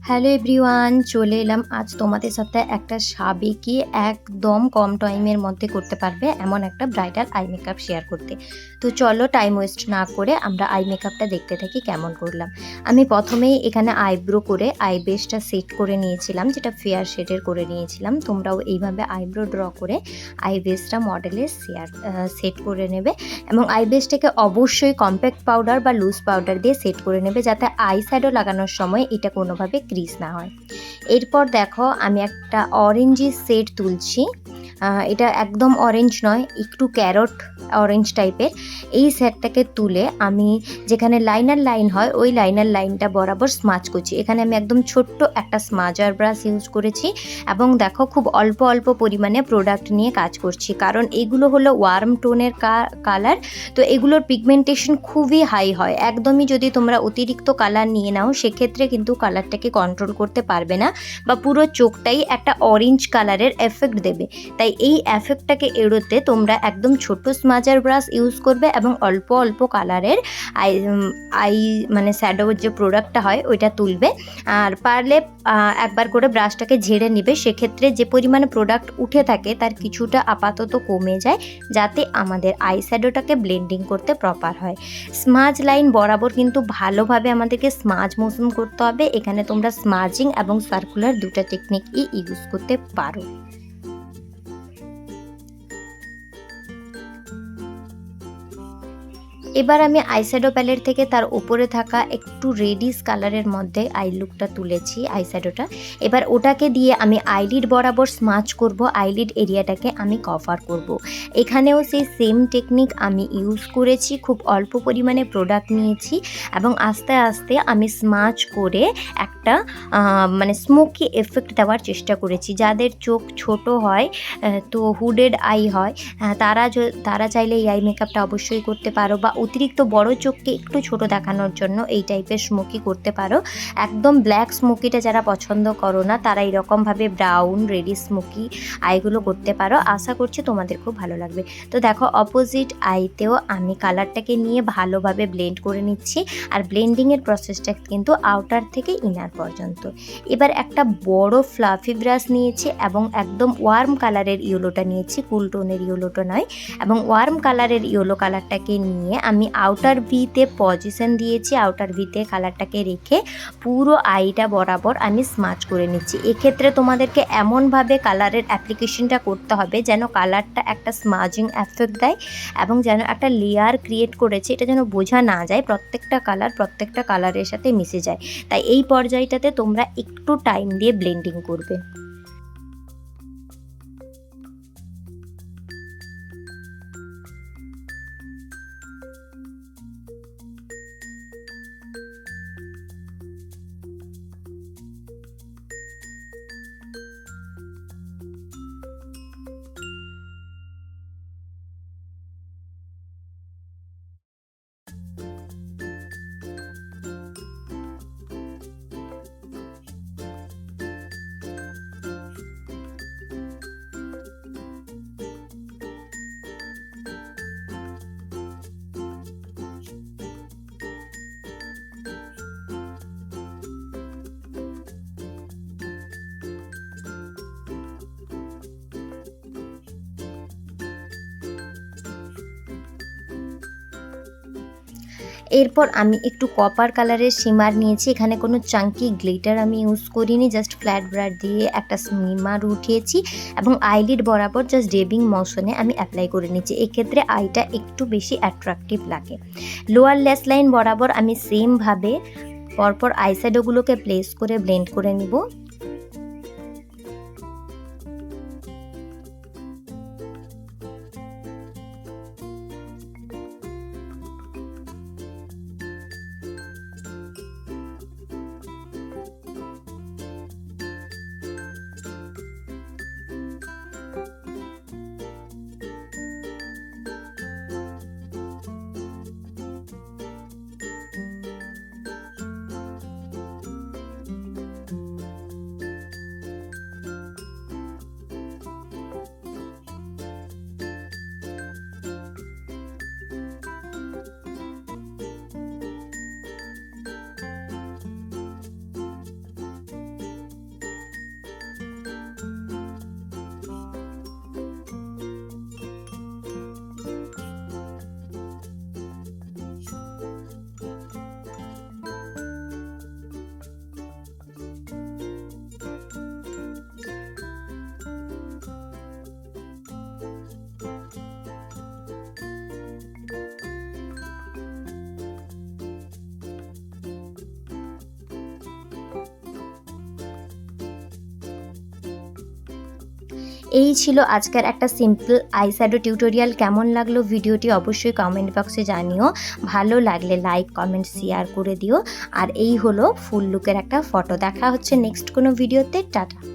Hello everyone, চলে এলাম আজ তোমাদের সাথে একটা সাবেকি একদম কম টাইমের মধ্যে করতে পারবে এমন একটা ব্রাইডাল আই মেকআপ শেয়ার করতে। তো চলো টাইম ওয়েস্ট না করে আমরা আই মেকআপটা দেখতে থাকি কেমন করলাম। আমি প্রথমেই এখানে আইব্রো করে আই বেসটা সেট করে নিয়েছিলাম, যেটা ফেয়ার শেডের করে নিয়েছিলাম। তোমরাও এইভাবে আইব্রো ড্র করে আই বেসটা মডেলের সেট করে নেবে এবং আই বেসটাকে অবশ্যই কম্প্যাক্ট পাউডার বা লুজ পাউডার দিয়ে সেট করে নেবে, যাতে আই শ্যাডো লাগানোর সময় এটা কোনোভাবে ক্রিজ না হয়। এরপর দেখো আমি একটা অরেঞ্জি শেড তুলছি। এটা একদম অরেঞ্জ নয়, একটু ক্যারট অরেঞ্জ টাইপের। এই শেডটাকে তুলে আমি যেখানে লাইনার লাইন হয় ওই লাইনার লাইনটা বরাবর স্মাচ করছি। এখানে আমি একদম ছোট্ট একটা স্মাজার ব্রাশ ইউজ করেছি এবং দেখো খুব অল্প অল্প পরিমাণে প্রোডাক্ট নিয়ে কাজ করছি, কারণ এগুলো হলো ওয়ার্ম টোনের কালার। তো এগুলোর পিগমেন্টেশন খুবই হাই হয়। একদমই যদি তোমরা অতিরিক্ত কালার নিয়ে নাও সেক্ষেত্রে কিন্তু কালারটাকে কন্ট্রোল করতে পারবে না বা পুরো চোখটাই একটা অরেঞ্জ কালারের এফেক্ট দেবে। তাই এই এফেক্টটাকে এড়োতে তোমরা একদম ছোট স্মাজার ব্রাশ ইউজ করবে এবং অল্প অল্প কালারের আই আই মানে শ্যাডোর যে প্রোডাক্টটা হয় ওইটা তুলবে। আর পারলে একবার করে ব্রাশটাকে ঝেড়ে নেবে, সেক্ষেত্রে যে পরিমাণে প্রোডাক্ট উঠে থাকে তার কিছুটা আপাতত কমে যায়, যাতে আমাদের আই শ্যাডোটাকে ব্লেন্ডিং করতে প্রপার হয়। স্মাজ লাইন বরাবর কিন্তু ভালোভাবে আমাদেরকে স্মাজ মোশন করতে হবে। এখানে তোমরা স্মাজিং এবং সার্কুলার দুটো টেকনিকই ইউজ করতে পারো। এবার আমি আইশ্যাডো প্যালেট থেকে তার উপরে থাকা একটু রেডিশ কালারের মধ্যে আই লুকটা তুলেছি আইশ্যাডোটা। এবার ওটাকে দিয়ে আমি আইলিড বরাবর স্মাচ করব, আইলিড এরিয়াটাকে আমি কভার করব। এখানেও সেই সেম টেকনিক আমি ইউজ করেছি, খুব অল্প পরিমাণে প্রোডাক্ট নিয়েছি এবং আস্তে আস্তে আমি স্মাচ করে একটা মানে স্মোকি এফেক্ট দেওয়ার চেষ্টা করেছি। যাদের চোখ ছোট হয়, তো হুডেড আই হয়, তারা চাইলে এই আই মেকআপটা অবশ্যই করতে পারো, বা অতিরিক্ত বড় চোখকে একটু ছোট দেখানোর জন্য এই টাইপের স্মোকি করতে পারো। একদম ব্ল্যাক স্মোকিটা যারা পছন্দ করো না তারা এরকমভাবে ব্রাউন রেডি স্মোকি আইগুলো করতে পারো। আশা করছি তোমাদের খুব ভালো লাগবে। তো দেখো অপোজিট আইতেও আমি কালারটাকে নিয়ে ভালোভাবে ব্লেন্ড করে নিচ্ছি, আর ব্লেন্ডিংয়ের প্রসেসটা কিন্তু আউটার থেকে ইনার পর্যন্ত। এবার একটা বড় ফ্লাফি ব্রাশ নিয়েছি এবং একদম ওয়ার্ম কালারের ইয়েলোটা নিয়েছি, কুল টোনের ইয়েলোটা নয়, এবং ওয়ার্ম কালারের ইয়েলো কালারটাকে নিয়ে আমি আউটার ভিতে পজিশন দিয়েছি। আউটার ভিতে কালারটাকে রেখে পুরো আইটা বরাবর আমি স্মাচ করে নিচ্ছি। এক্ষেত্রে তোমাদেরকে এমনভাবে কালারের অ্যাপ্লিকেশনটা করতে হবে যেন কালারটা একটা স্মাজিং এফেক্ট দেয় এবং যেন একটা লেয়ার ক্রিয়েট করেছে এটা যেন বোঝা না যায়, প্রত্যেকটা কালারের সাথে মিশে যায়। তাই এই পর্যায়টাতে তোমরা একটু টাইম দিয়ে ব্লেন্ডিং করবে। এরপর আমি একটু কপার কালারের শিমার নিয়েছি। এখানে কোনো চাঙ্কি গ্লিটার আমি ইউজ করিনি, জাস্ট ফ্ল্যাট ব্রাশ দিয়ে একটা শিমার উঠিয়েছি এবং আইলিড বরাবর জাস্ট ডেবিং মোশনে আমি অ্যাপ্লাই করে নিচ্ছি। এক্ষেত্রে আইটা একটু বেশি অ্যাট্রাকটিভ লাগে। লোয়ার ল্যাশ লাইন বরাবর আমি সেমভাবে পরপর আইশ্যাডোগুলোকে প্লেস করে ব্লেন্ড করে নিব। এই ছিল আজকের একটা সিম্পল আই শ্যাডো টিউটোরিয়াল। কেমন লাগলো ভিডিওটি অবশ্যই কমেন্ট বক্সে জানিও। ভালো লাগলে লাইক কমেন্ট শেয়ার করে দিও। আর এই হলো ফুল লুকের একটা ফটো। দেখা হচ্ছে নেক্সট কোনো ভিডিওতে। টাটা।